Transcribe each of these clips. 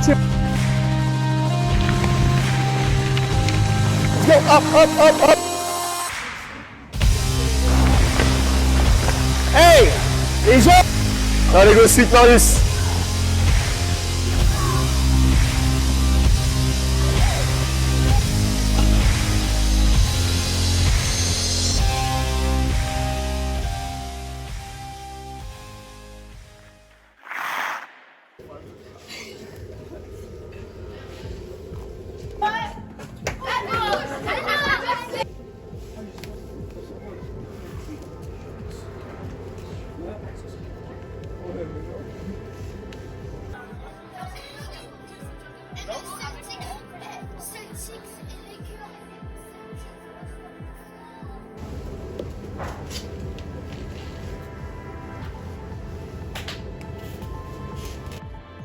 partir. Let's go, up, up, up, up. Hey, les gens. Allez, go, sweet Marius.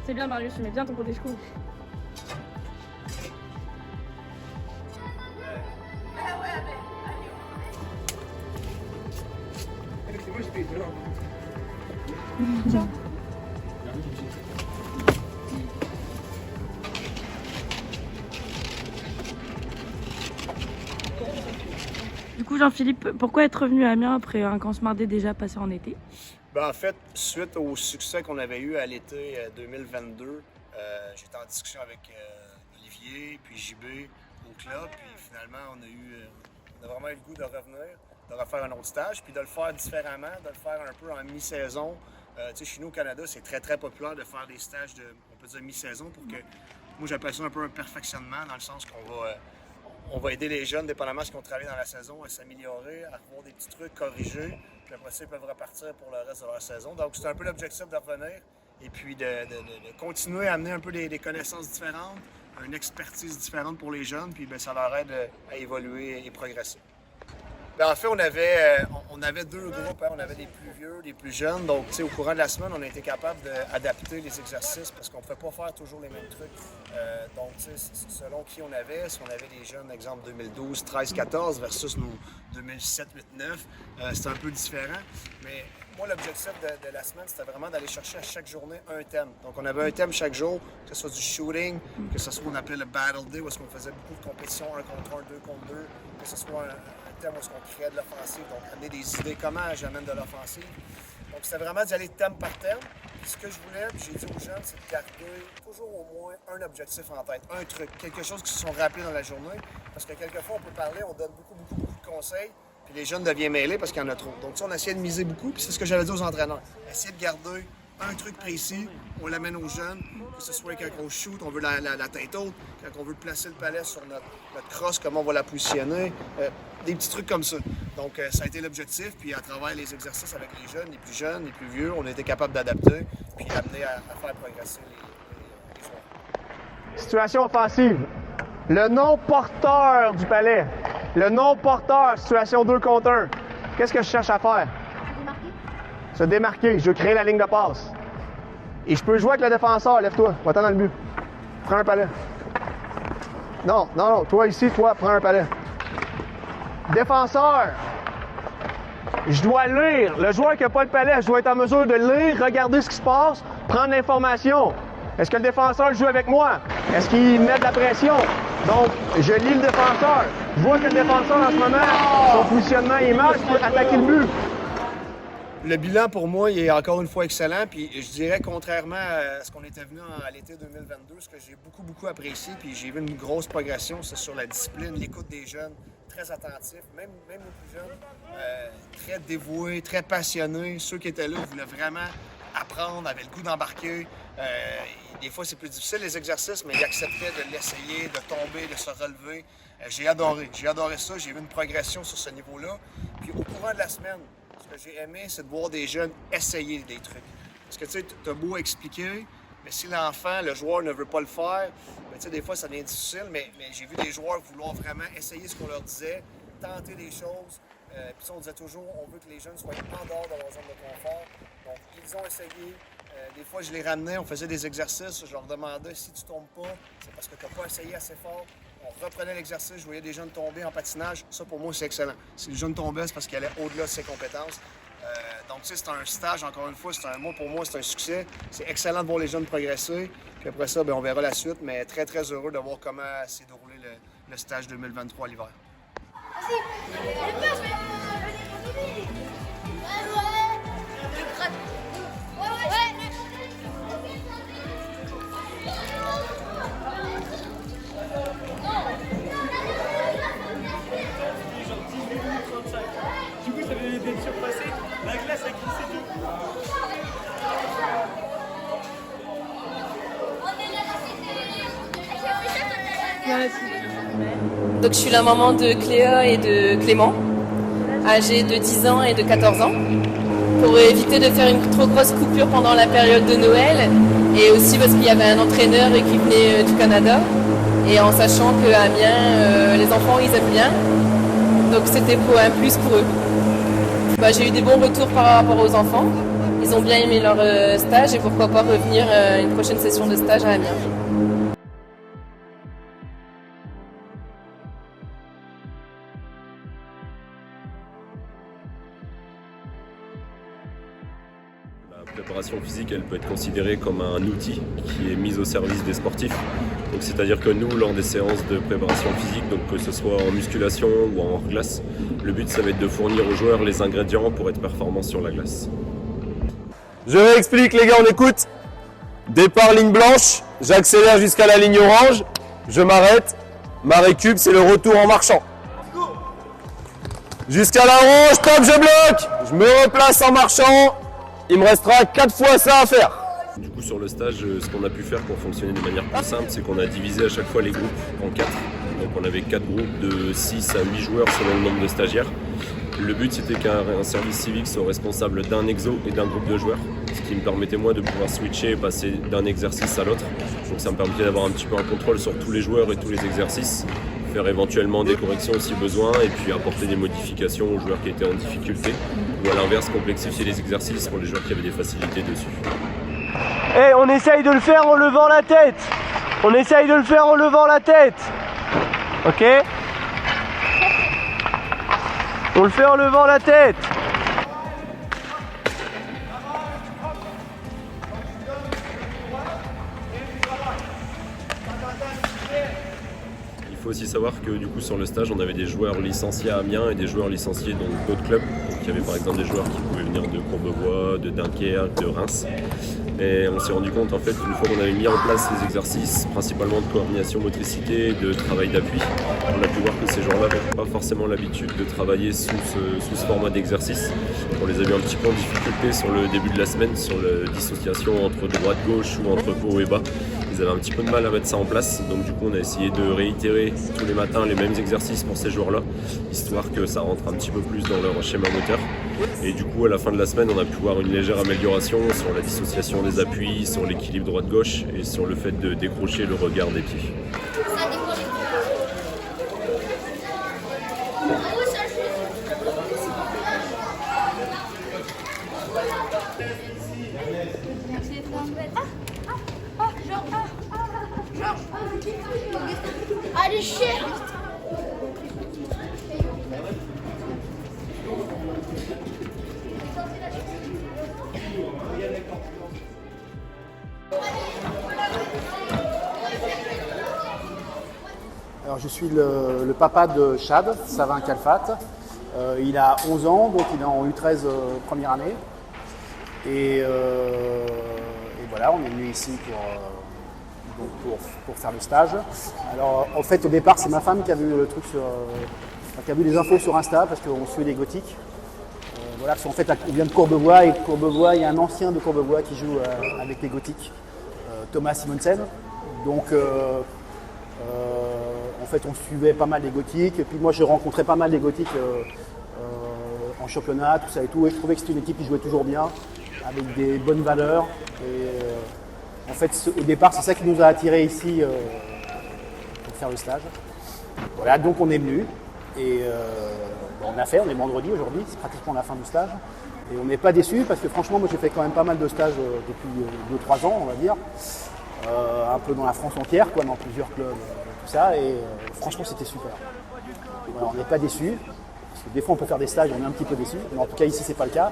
C'est bien Marius, tu mets bien ton côté chou. Du coup Jean-Philippe, pourquoi être revenu à Amiens après un cauchemardé déjà passé en été? Ben, en fait, suite au succès qu'on avait eu à l'été 2022, j'étais en discussion avec Olivier, puis JB au club, puis finalement, on a vraiment eu le goût de revenir, de refaire un autre stage, puis de le faire différemment, de le faire un peu en mi-saison. Tu sais, chez nous au Canada, c'est très, très populaire de faire des stages de, on peut dire, mi-saison pour que, moi, j'appelle ça un peu un perfectionnement, dans le sens on va aider les jeunes, dépendamment de ce qu'ils ont travaillé dans la saison, à s'améliorer, à revoir des petits trucs, corriger. Puis après ça, ils peuvent repartir pour le reste de leur saison. Donc, c'est un peu l'objectif de revenir et puis de continuer à amener un peu des connaissances différentes, une expertise différente pour les jeunes, puis bien, ça leur aide à évoluer et progresser. Bien, en fait, on avait deux groupes, hein. On avait des plus vieux, des plus jeunes. Donc, tu sais, au courant de la semaine, on a été capable d'adapter les exercices parce qu'on ne pouvait pas faire toujours les mêmes trucs. Donc, tu sais, selon qui on avait, si on avait des jeunes, exemple 2012, 13, 14 versus nos 2007, 8, 9, c'était un peu différent. Mais moi, l'objectif de la semaine, c'était vraiment d'aller chercher à chaque journée un thème. Donc, on avait un thème chaque jour, que ce soit du shooting, que ce soit ce qu'on appelait le Battle Day, où est-ce qu'on faisait beaucoup de compétitions, 1 contre 1, 2 contre 2, que ce soit un thème où est-ce qu'on créait de l'offensive, donc amener des idées, comment j'amène de l'offensive. Donc, c'était vraiment d'y aller thème par thème. Puis ce que je voulais, puis j'ai dit aux jeunes, c'est de garder toujours au moins un objectif en tête, un truc, quelque chose qui se sont rappelés dans la journée. Parce que quelquefois, on peut parler, on donne beaucoup de conseils, puis les jeunes deviennent mêlés parce qu'il y en a trop. Donc, on essayait de miser beaucoup, puis c'est ce que j'avais dit aux entraîneurs. Essayer de garder un truc précis, on l'amène aux jeunes, que ce soit quand on shoot, on veut la tête haute, quand on veut placer le palais sur notre crosse, comment on va la positionner, des petits trucs comme ça. Donc, ça a été l'objectif, puis à travers les exercices avec les jeunes, les plus vieux, on a été capable d'adapter, puis amener à faire progresser les joueurs. Situation offensive. Le non-porteur du palais. Le non-porteur, situation 2 contre 1. Qu'est-ce que je cherche à faire? Se démarquer. Je veux créer la ligne de passe. Et je peux jouer avec le défenseur. Lève-toi. Va-t'en dans le but. Prends un palais. Non. Toi ici, prends un palais. Défenseur. Je dois lire. Le joueur qui n'a pas le palais, je dois être en mesure de lire, regarder ce qui se passe, prendre l'information. Est-ce que le défenseur joue avec moi? Est-ce qu'il met de la pression? Donc, je lis le défenseur. Je vois que le défenseur, en ce moment, son positionnement est mal, je peux attaquer le but. Le bilan, pour moi, il est encore une fois excellent. Puis je dirais, contrairement à ce qu'on était venu à l'été 2022, ce que j'ai beaucoup apprécié, puis j'ai vu une grosse progression, c'est sur la discipline, l'écoute des jeunes, très attentifs, même les plus jeunes, très dévoués, très passionnés. Ceux qui étaient là voulaient vraiment apprendre, avaient le goût d'embarquer. Des fois, c'est plus difficile, les exercices, mais ils acceptaient de l'essayer, de tomber, de se relever. J'ai adoré ça. J'ai vu une progression sur ce niveau-là. Puis au courant de la semaine, ce que j'ai aimé, c'est de voir des jeunes essayer des trucs. Parce que, tu sais, t'as beau expliquer, mais si l'enfant, le joueur ne veut pas le faire, ben, tu sais, des fois, ça devient difficile, mais j'ai vu des joueurs vouloir vraiment essayer ce qu'on leur disait, tenter des choses. Puis ça, on disait toujours, on veut que les jeunes soient en dehors de leur zone de confort. Donc, ils ont essayé. Des fois, je les ramenais, on faisait des exercices, je leur demandais si tu tombes pas, c'est parce que tu n'as pas essayé assez fort. On reprenait l'exercice, je voyais des jeunes tomber en patinage. Ça, pour moi, c'est excellent. Si les jeunes tombaient, c'est parce qu'ils allaient au-delà de ses compétences. Donc, tu sais, c'est un stage, encore une fois, pour moi, c'est un succès. C'est excellent de voir les jeunes progresser. Puis après ça, on verra la suite, mais très, très heureux de voir comment s'est déroulé le stage 2023 à l'hiver. Du coup, ça avait été surpassé. La glace a glissé tout. Donc je suis la maman de Cléa et de Clément, âgés de 10 ans et de 14 ans, pour éviter de faire une trop grosse coupure pendant la période de Noël, et aussi parce qu'il y avait un entraîneur qui venait du Canada, et en sachant qu'à Amiens, les enfants ils aiment bien, donc c'était un plus pour eux. J'ai eu des bons retours par rapport aux enfants, ils ont bien aimé leur stage, et pourquoi pas revenir une prochaine session de stage à Amiens. La préparation physique, elle peut être considérée comme un outil qui est mis au service des sportifs. Donc, c'est-à-dire que nous, lors des séances de préparation physique, donc que ce soit en musculation ou en hors-glace, le but, ça va être de fournir aux joueurs les ingrédients pour être performants sur la glace. Je réexplique les gars, on écoute. Départ ligne blanche, j'accélère jusqu'à la ligne orange, je m'arrête. Ma récup, c'est le retour en marchant. Jusqu'à la orange, top, je bloque. Je me replace en marchant. Il me restera 4 fois ça à faire. Du coup, sur le stage, ce qu'on a pu faire pour fonctionner de manière plus simple, c'est qu'on a divisé à chaque fois les groupes en 4. Donc on avait 4 groupes de 6 à 8 joueurs selon le nombre de stagiaires. Le but, c'était qu'un service civique soit responsable d'un exo et d'un groupe de joueurs, ce qui me permettait moi de pouvoir switcher et passer d'un exercice à l'autre. Donc ça me permettait d'avoir un petit peu un contrôle sur tous les joueurs et tous les exercices, faire éventuellement des corrections si besoin, et puis apporter des modifications aux joueurs qui étaient en difficulté, ou à l'inverse complexifier les exercices pour les joueurs qui avaient des facilités dessus. Et on essaye de le faire en levant la tête. On essaye de le faire en levant la tête. Ok? On le fait en levant la tête. Il faut aussi savoir que du coup sur le stage on avait des joueurs licenciés à Amiens et des joueurs licenciés dans d'autres clubs. Donc il y avait par exemple des joueurs qui pouvaient venir de Courbevoie, de Dunkerque, de Reims. Et on s'est rendu compte en fait qu'une fois qu'on avait mis en place les exercices, principalement de coordination motricité, de travail d'appui, on a pu voir que ces joueurs-là n'avaient pas forcément l'habitude de travailler sous ce format d'exercice. On les a mis un petit peu en difficulté sur le début de la semaine, sur la dissociation entre droite-gauche ou entre haut et bas. Ils avaient un petit peu de mal à mettre ça en place, donc du coup on a essayé de réitérer tous les matins les mêmes exercices pour ces joueurs-là, histoire que ça rentre un petit peu plus dans leur schéma moteur. Et du coup à la fin de la semaine on a pu voir une légère amélioration sur la dissociation des appuis, sur l'équilibre droite-gauche et sur le fait de décrocher le regard des pieds. Allez, chien. Alors, je suis le papa de Chad, Savin Kalfat. Il a 11 ans, donc il est en U13 première année. Et voilà, on est venu ici pour faire le stage. Alors en fait au départ c'est ma femme qui a vu le truc qui a vu les infos sur Insta parce qu'on suit les gothiques. Voilà, parce qu'en fait on vient de Courbevoie et Courbevoie, il y a un ancien de Courbevoie qui joue avec les gothiques, Thomas Simonsen. Donc en fait on suivait pas mal les gothiques et puis moi je rencontrais pas mal les gothiques en championnat, tout ça et tout, et je trouvais que c'était une équipe qui jouait toujours bien, avec des bonnes valeurs. Et en fait, au départ, c'est ça qui nous a attirés ici pour faire le stage. Voilà, donc on est venu et on a fait, on est vendredi aujourd'hui, c'est pratiquement la fin du stage. Et on n'est pas déçus parce que franchement, moi j'ai fait quand même pas mal de stages depuis 2-3 ans, on va dire. Un peu dans la France entière, quoi, dans plusieurs clubs, tout ça. Et franchement, c'était super. Voilà, on n'est pas déçus. Parce que des fois on peut faire des stages, on est un petit peu déçus, mais en tout cas ici c'est pas le cas.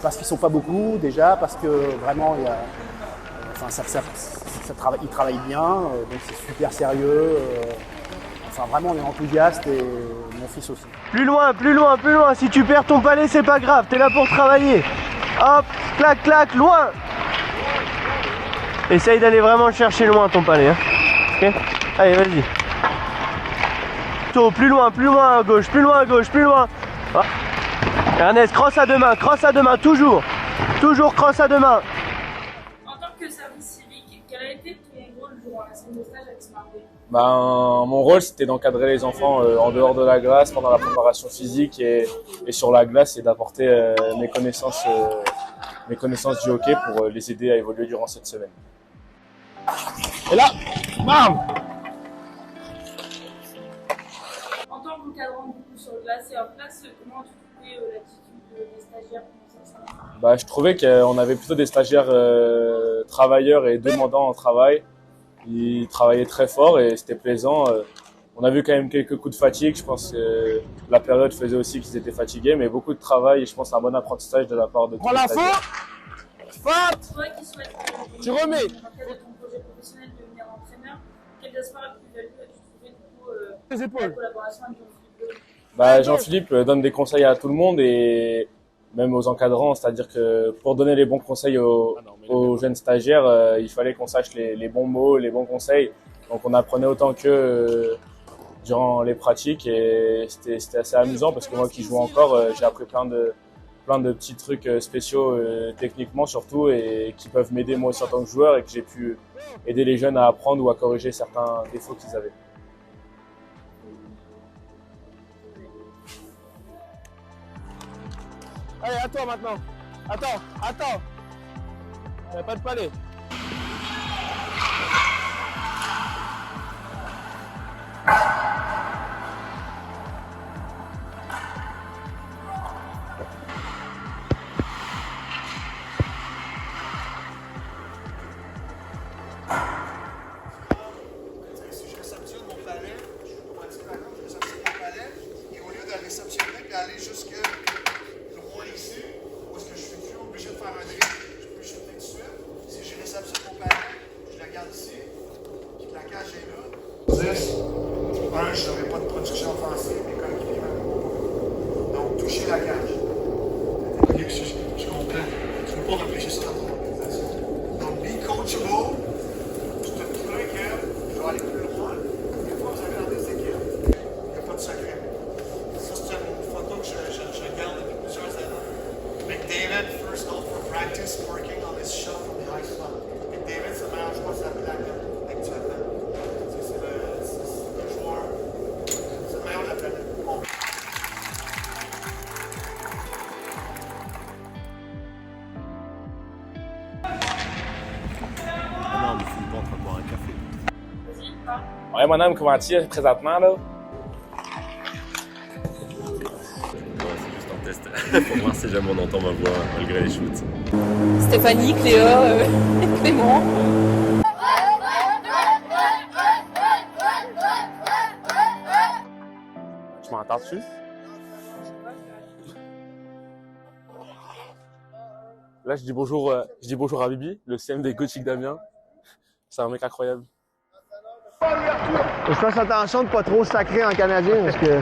Parce qu'ils sont pas beaucoup déjà, parce que vraiment il y a, ils travaillent bien, donc c'est super sérieux. Enfin vraiment on est enthousiaste et mon fils aussi. Plus loin, plus loin, plus loin. Si tu perds ton palais, c'est pas grave, t'es là pour travailler. Hop, clac, clac, loin. Essaye d'aller vraiment chercher loin ton palais. Hein. Ok. Allez, vas-y. Plus loin à gauche, plus loin à gauche, plus loin. Ah. Ernest, crosse à deux mains, toujours. Toujours crosse à deux mains. En tant que service civique, quel a été ton rôle durant la semaine de stage avec Smart Day? Mon rôle, c'était d'encadrer les enfants en dehors de la glace, pendant la préparation physique et sur la glace, et d'apporter mes connaissances du hockey pour les aider à évoluer durant cette semaine. Et là, bam! En tant qu'encadrant du coup sur le glace et en place, comment tu trouvais l'attitude des stagiaires? Je trouvais qu'on avait plutôt des stagiaires travailleurs et demandants en travail. Ils travaillaient très fort et c'était plaisant. On a vu quand même quelques coups de fatigue. Je pense que la période faisait aussi qu'ils étaient fatigués, mais beaucoup de travail et je pense un bon apprentissage de la part de tous les stagiaires. Toi qui souhaites Tu remets. dans le cadre de ton projet professionnel devenir entraîneur, quels aspects plus-value as-tu trouvé du coup la collaboration avec Jean-Philippe? Jean-Philippe donne des conseils à tout le monde et même aux encadrants, c'est-à-dire que pour donner les bons conseils aux jeunes stagiaires, il fallait qu'on sache les bons mots, les bons conseils. Donc on apprenait autant qu'eux durant les pratiques et c'était assez amusant parce que moi qui joue encore, j'ai appris plein de petits trucs spéciaux techniquement surtout et qui peuvent m'aider moi aussi en tant que joueur et que j'ai pu aider les jeunes à apprendre ou à corriger certains défauts qu'ils avaient. Allez, à toi maintenant. Attends. Il n'y a pas de palais. Si je réceptionne mon palais, je réceptionne mon palais, et au lieu de réceptionner et d'aller jusque loin ici, où est-ce que je suis plus obligé de faire un dribble, je peux shooter tout de suite. Si je réceptionne mon palais, je la garde ici, puis la cage est là. 10, je n'aurai pas de production offensive, mais comme il est donc toucher la cage. Je comprends. Tu ne peux pas réfléchir sur la organisation. Donc be coachable. Je te trouvais que je vais aller plus loin. Des fois, vous avez dans des équipes, il n'y a pas de secret. Ça, c'est une photo que je garde depuis plusieurs années. McDavid, first known for practice working on his shot from the high slot. McDavid, c'est le meilleur joueur de la planète actuellement. C'est le joueur, c'est le meilleur de la planète. Non, mais je suis pas en train de boire un café. Ouais, mon âme, comment tu es présentement là? C'est juste un test pour voir si jamais on entend ma voix malgré les shoots. Stéphanie, Cléa, Clément. Tu m'entends dessus? Là, je dis bonjour à Bibi, le CM des Gothiques d'Amiens. C'est un mec incroyable. Je fasse attention de pas trop sacrer en canadien parce que.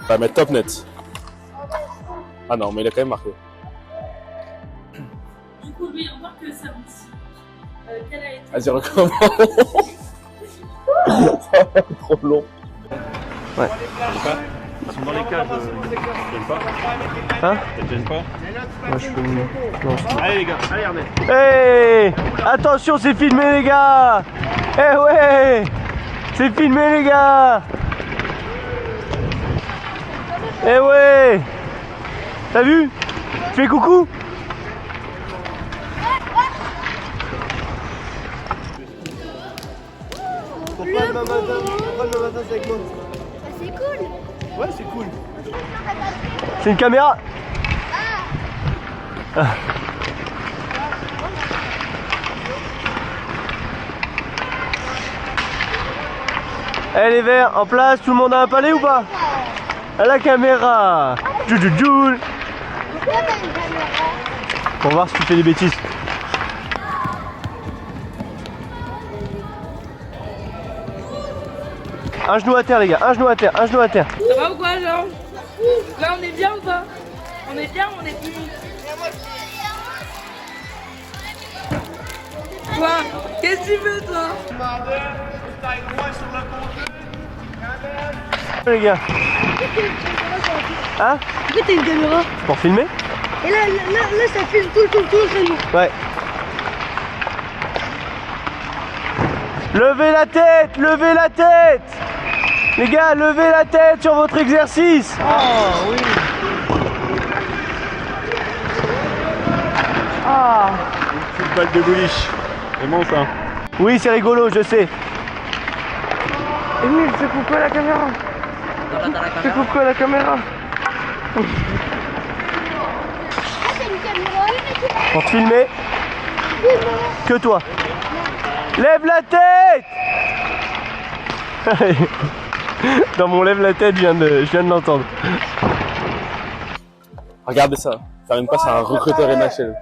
On va mettre top net. Ah non, mais il a quand même marqué. Du coup, lui, en tant que service, quel a été... Vas-y, recommence. Ça va être trop long. Ouais. Ils sont dans les cages, ça te gêne pas? Hein? Ça te gêne pas? Moi, je peux... Allez les gars, allez Ernest. Hey! Attention, c'est filmé les gars! Eh ouais! C'est filmé les gars! Eh ouais! T'as vu? Tu fais coucou? demain matin c'est avec moi. Bah, c'est cool. Ouais, c'est cool. C'est une caméra. Ah. Eh les verts, en place, tout le monde a un palais ou pas? À la caméra. Joujoujou. Pour voir si tu fais des bêtises. Un genou à terre les gars, un genou à terre, un genou à terre. Ça va ou quoi, Jean? Là, on est bien ou pas? On est bien ou on est plus? Quoi? Qu'est-ce que tu veux, toi? Les gars. Hein? Pourquoi t'as une caméra? Pour filmer? Et là, ça filme tout le traîneau. Ouais. Levez la tête, levez la tête. Les gars, levez la tête sur votre exercice. Oh oui. Ah. Une petite balle de boliche. Et monte hein. Oui, c'est rigolo, je sais. Emile, c'est pourquoi la caméra? C'est pourquoi la caméra? Pour te filmer. Que toi. Lève la tête. Dans mon lève la tête, je viens de l'entendre. Regardez ça. Faire une passe à un recruteur NHL.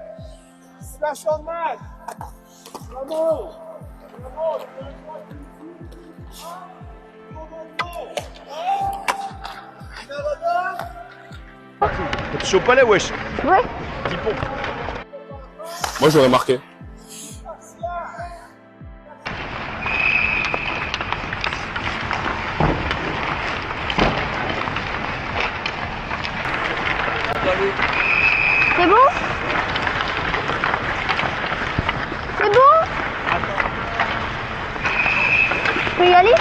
T'es chaud au palais, wesh? Ouais. 10 pompes. Moi j'aurais marqué. C'est bon? C'est bon? Je peux y aller?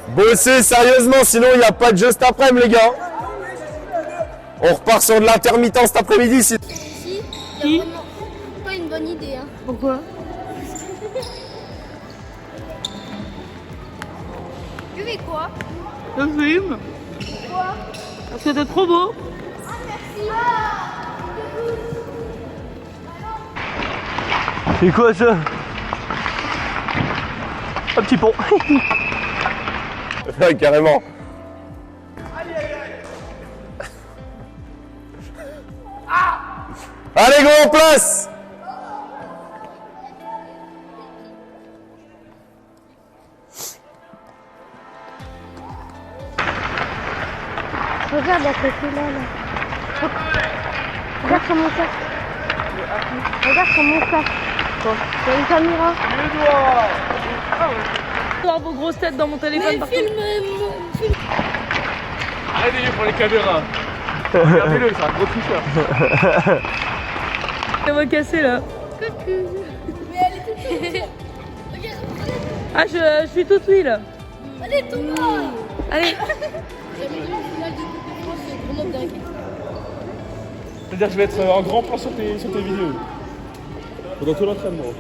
Bossez sérieusement, sinon il n'y a pas de jeu cet après-midi, les gars. On repart sur de l'intermittent cet après-midi. Si, il y a vraiment pas une bonne idée. Hein. Pourquoi? Tu fais quoi? Je filme. Quoi? Parce que t'es trop beau. Ah, merci. C'est quoi ça? Un petit pont. Ouais, carrément. Allez, go en place! Regarde à côté là. Regarde sur mon casque. Regarde sur mon casque. Il y a une caméra. Je vois vos grosses têtes dans mon téléphone partout. Arrêtez pour les caméras. Regardez-le, c'est un gros tricheur. Ça va casser là. Coucou. Mais elle est toute petite. Ah, je suis toute oui là. Allez, tout le monde. Allez. C'est-à-dire que je vais être en grand plan sur tes vidéos. Pendant tout l'entraînement.